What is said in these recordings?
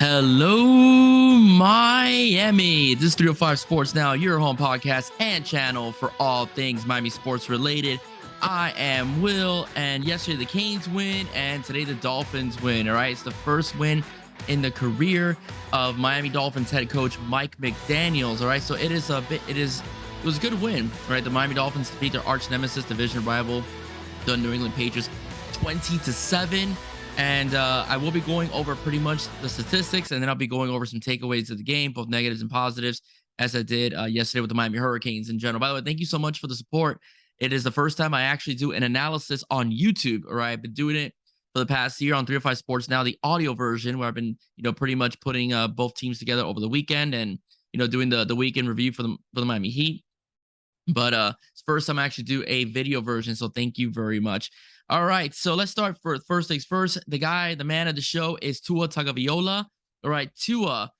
Hello, Miami. This is 305 Sports Now, your home podcast and channel for all things Miami sports related. I am Will, and yesterday the Canes win, and today the Dolphins win. All right, it's the first win in the career of Miami Dolphins head coach Mike McDaniels. All right, so it was a good win. Right, the Miami Dolphins defeat their arch nemesis, division rival, the New England Patriots, 20-7. And I will be going over pretty much the statistics, and then I'll be going over some takeaways of the game, both negatives and positives, as I did yesterday with the Miami Hurricanes in general. By the way, thank you so much for the support. It is the first time I actually do an analysis on YouTube. All right, I've been doing it for the past year on 305 Sports Now, the audio version, where I've been, pretty much putting both teams together over the weekend and doing the weekend review for the Miami Heat. But it's first time I actually do a video version, so thank you very much. All right, so let's start first things first. The man of the show is Tua Tagovailoa. All right, Tua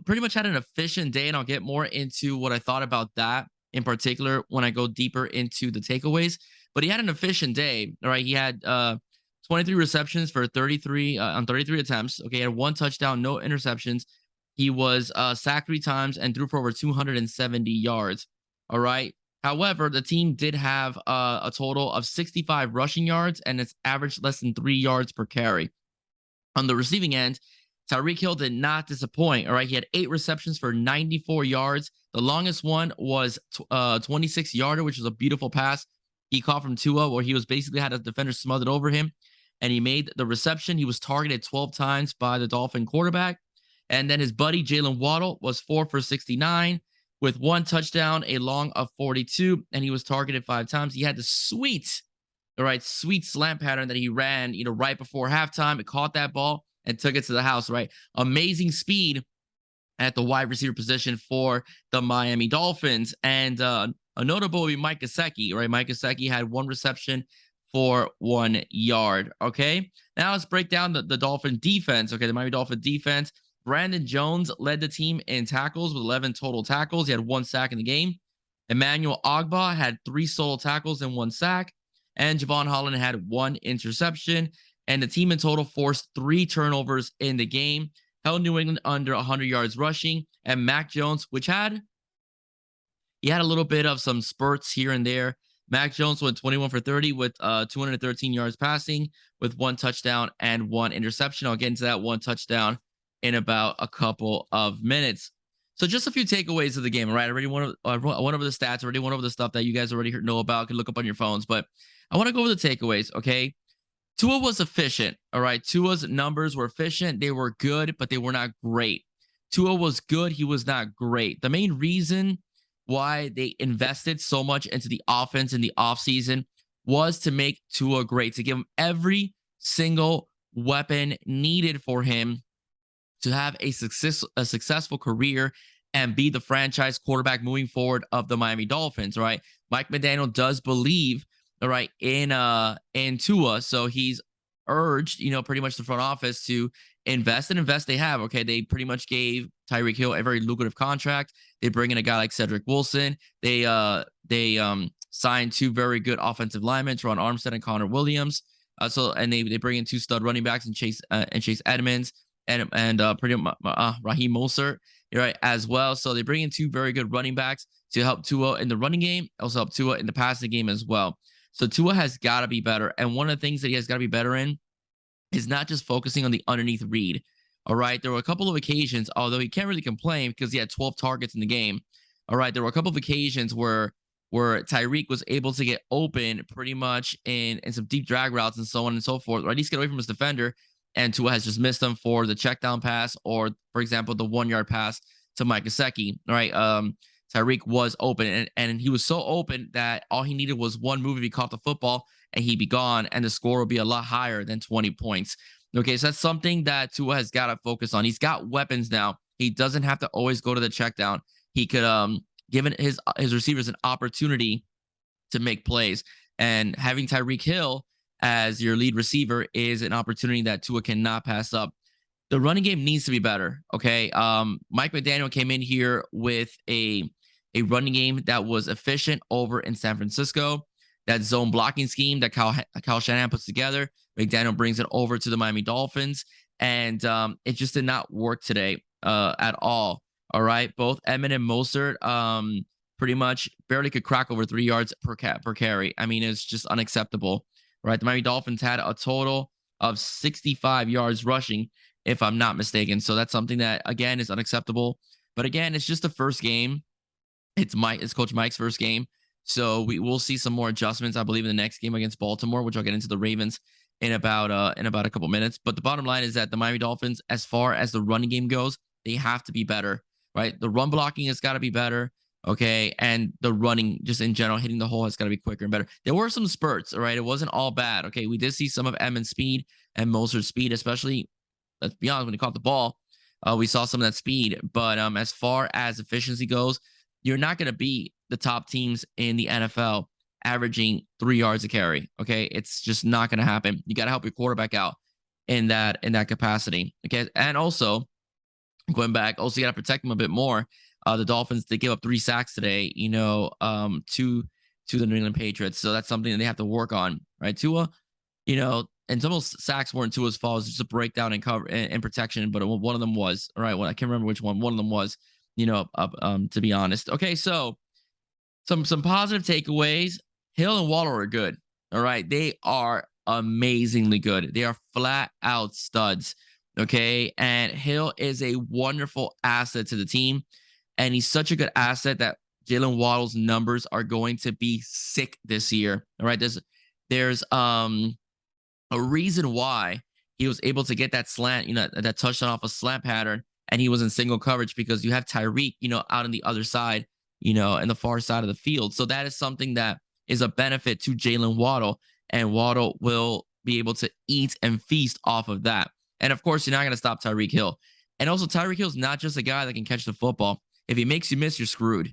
pretty much had an efficient day, and I'll get more into what I thought about that in particular when I go deeper into the takeaways. But he had an efficient day. All right, he had 23 receptions for 33 on 33 attempts. Okay, he had one touchdown, no interceptions. He was sacked 3 times and threw for over 270 yards. All right. However, the team did have a total of 65 rushing yards, and it's averaged less than 3 yards per carry. On the receiving end, Tyreek Hill did not disappoint. All right, he had 8 receptions for 94 yards. The longest one was 26-yarder, which was a beautiful pass he caught from Tua, where he was basically had a defender smothered over him, and he made the reception. He was targeted 12 times by the Dolphin quarterback, and then his buddy Jalen Waddle was 4 for 69. With 1 touchdown, a long of 42, and he was targeted 5 times. He had the sweet slant pattern that he ran, right before halftime. It caught that ball and took it to the house, right? Amazing speed at the wide receiver position for the Miami Dolphins. And a notable would be Mike Gesicki, right? Mike Gesicki had 1 reception for 1 yard, okay? Now let's break down the Dolphin defense, okay? The Miami Dolphin defense. Brandon Jones led the team in tackles with 11 total tackles. He had 1 sack in the game. Emmanuel Ogbah had 3 solo tackles and 1 sack. And Javon Holland had 1 interception. And the team in total forced 3 turnovers in the game. Held New England under 100 yards rushing. And Mac Jones, he had a little bit of some spurts here and there. Mac Jones went 21 for 30 with 213 yards passing with 1 touchdown and 1 interception. I'll get into that 1 touchdown in about a couple of minutes. So just a few takeaways of the game, right? I already went over the stats, already went over the stuff that you guys already know about, you can look up on your phones, but I want to go over the takeaways, okay? Tua was efficient, all right? Tua's numbers were efficient. They were good, but they were not great. Tua was good. He was not great. The main reason why they invested so much into the offense in the offseason was to make Tua great, to give him every single weapon needed for him to have a successful career and be the franchise quarterback moving forward of the Miami Dolphins, right? Mike McDaniel does believe, all right, in Tua, so he's urged, pretty much the front office to invest they have, okay? They pretty much gave Tyreek Hill a very lucrative contract. They bring in a guy like Cedric Wilson. They signed 2 very good offensive linemen, Teron Armstead and Connor Williams. They bring in 2 stud running backs and Chase Edmonds and pretty much Raheem Mostert, right, as well. So they bring in 2 very good running backs to help Tua in the running game, also help Tua in the passing game as well. So Tua has got to be better. And one of the things that he has got to be better in is not just focusing on the underneath read. All right. There were a couple of occasions, although he can't really complain because he had 12 targets in the game. All right. There were a couple of occasions where Tyreek was able to get open pretty much in some deep drag routes and so on and so forth, or at least get away from his defender. And Tua has just missed them for the check down pass or, for example, the 1-yard pass to Mike Gesicki. All right. Tyreek was open, and he was so open that all he needed was one move if he caught the football, and he'd be gone, and the score would be a lot higher than 20 points. Okay, so that's something that Tua has got to focus on. He's got weapons now. He doesn't have to always go to the check down. He could, given his receivers an opportunity to make plays, and having Tyreek Hill as your lead receiver is an opportunity that Tua cannot pass up. The running game needs to be better, okay? Mike McDaniel came in here with a running game that was efficient over in San Francisco. That zone blocking scheme that Kyle Shanahan puts together, McDaniel brings it over to the Miami Dolphins. and it just did not work today at all. All right, both Edmund and Mostert pretty much barely could crack over 3 yards per carry. I mean, it's just unacceptable. Right, the Miami Dolphins had a total of 65 yards rushing, if I'm not mistaken. So that's something that again is unacceptable. But again, it's just the first game. It's Coach Mike's first game. So we will see some more adjustments, I believe, in the next game against Baltimore, which I'll get into the Ravens in about a couple minutes. But the bottom line is that the Miami Dolphins, as far as the running game goes, they have to be better, right? The run blocking has got to be better. Okay. And the running, just in general, hitting the hole has got to be quicker and better. There were some spurts, all right? It wasn't all bad. Okay. We did see some of Edmonds' speed and Mosert's speed, especially, let's be honest, when he caught the ball, we saw some of that speed. But as far as efficiency goes, you're not going to beat the top teams in the NFL averaging 3 yards a carry. Okay. It's just not going to happen. You got to help your quarterback out in that capacity. Okay. And also, going back, also you got to protect them a bit more. The Dolphins, they gave up 3 sacks today, to the New England Patriots. So that's something that they have to work on, right? Tua, and some of those sacks weren't Tua's fault. It was just a breakdown in cover and protection, but one of them was, all right. Well, I can't remember which one. One of them was, to be honest. Okay, so some positive takeaways. Hill and Waddle are good. All right, they are amazingly good. They are flat out studs. Okay, and Hill is a wonderful asset to the team, and he's such a good asset that Jalen Waddle's numbers are going to be sick this year. All right, there's a reason why he was able to get that slant, that touchdown off a slant pattern, and he was in single coverage because you have Tyreek, out on the other side, in the far side of the field. So that is something that is a benefit to Jalen Waddle, and Waddle will be able to eat and feast off of that. And of course, you're not going to stop Tyreek Hill. And also, Tyreek Hill's not just a guy that can catch the football. If he makes you miss, you're screwed.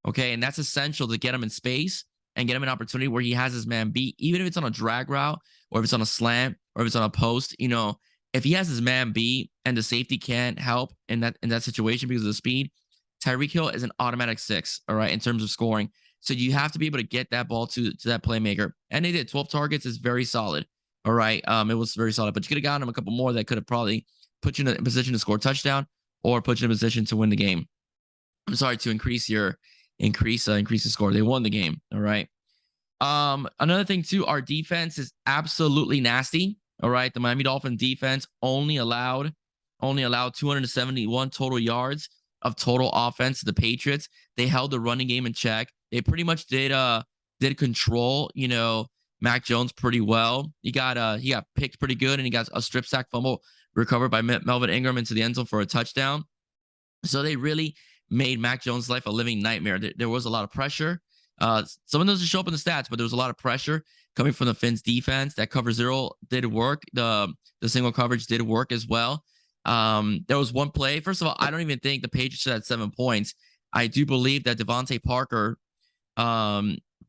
Okay. And that's essential to get him in space and get him an opportunity where he has his man beat, even if it's on a drag route or if it's on a slant or if it's on a post. If he has his man beat and the safety can't help in that situation because of the speed, Tyreek Hill is an automatic 6, all right, in terms of scoring. So you have to be able to get that ball to that playmaker. And they did. 12 targets is very solid. All right. It was very solid, but you could have gotten him a couple more that could have probably put you in a position to score a touchdown or put you in a position to win the game. I'm sorry, to increase the score. They won the game. All right. Another thing too, our defense is absolutely nasty. All right. The Miami Dolphin defense only allowed 271 total yards of total offense to the Patriots. They held the running game in check. They pretty much did control, Mac Jones pretty well. He got picked pretty good, and he got a strip sack fumble recovered by Melvin Ingram into the end zone for a touchdown. So they really made Mac Jones' life a living nightmare. There was a lot of pressure. Some of those show up in the stats, but there was a lot of pressure coming from the Finns defense. That cover 0 did work. The single coverage did work as well. There was one play. First of all, I don't even think the Patriots should have 7 points. I do believe that Devontae Parker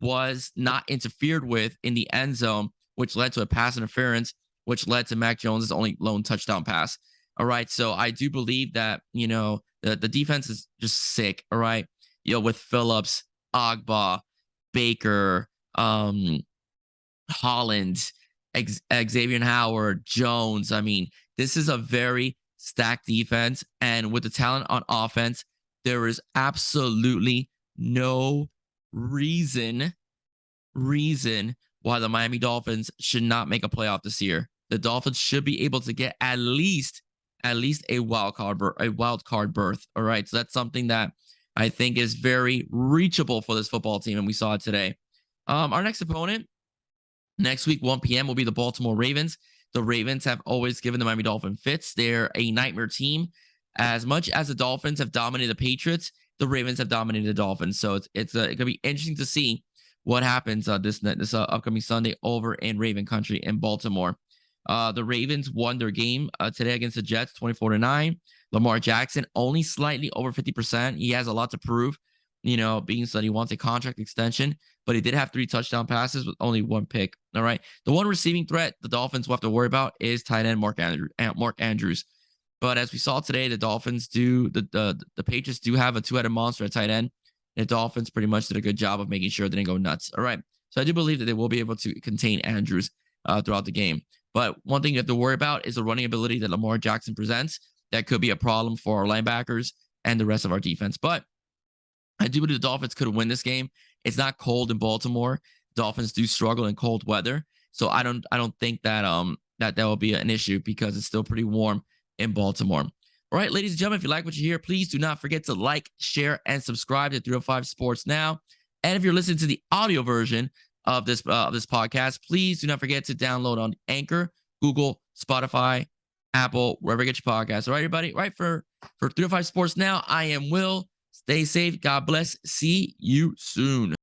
was not interfered with in the end zone, which led to a pass interference, which led to Mac Jones' only lone touchdown pass. All right. So I do believe that, the defense is just sick. All right. With Phillips, Agba, Baker, Holland, Xavier Howard, Jones. I mean, this is a very stacked defense. And with the talent on offense, there is absolutely no reason why the Miami Dolphins should not make a playoff this year. The Dolphins should be able to get at least a wild card berth. All right. So that's something that I think is very reachable for this football team, and we saw it today. Our next opponent next week, 1 p.m., will be the Baltimore Ravens. The Ravens have always given the Miami Dolphins fits. They're a nightmare team. As much as the Dolphins have dominated the Patriots, the Ravens have dominated the Dolphins. So it's going to be interesting to see what happens this upcoming Sunday over in Raven Country in Baltimore. The Ravens won their game today against the Jets, 24-9. Lamar Jackson only slightly over 50%. He has a lot to prove, being that he wants a contract extension, but he did have 3 touchdown passes with only 1 pick. All right. The one receiving threat the Dolphins will have to worry about is tight end Mark Andrews. But as we saw today, the Dolphins the Patriots do have a 2-headed monster at tight end. The Dolphins pretty much did a good job of making sure they didn't go nuts. All right. So I do believe that they will be able to contain Andrews throughout the game. But one thing you have to worry about is the running ability that Lamar Jackson presents. That could be a problem for our linebackers and the rest of our defense. But I do believe the Dolphins could win this game. It's not cold in Baltimore. Dolphins do struggle in cold weather, so I don't think that that will be an issue because it's still pretty warm in Baltimore. All right, ladies and gentlemen, if you like what you hear, please do not forget to like, share, and subscribe to 305 Sports Now. And if you're listening to the audio version of this podcast, please do not forget to download on Anchor, Google, Spotify, Apple, wherever you get your podcasts. All right, everybody. Right for 305 Sports Now, I am Will. Stay safe. God bless. See you soon.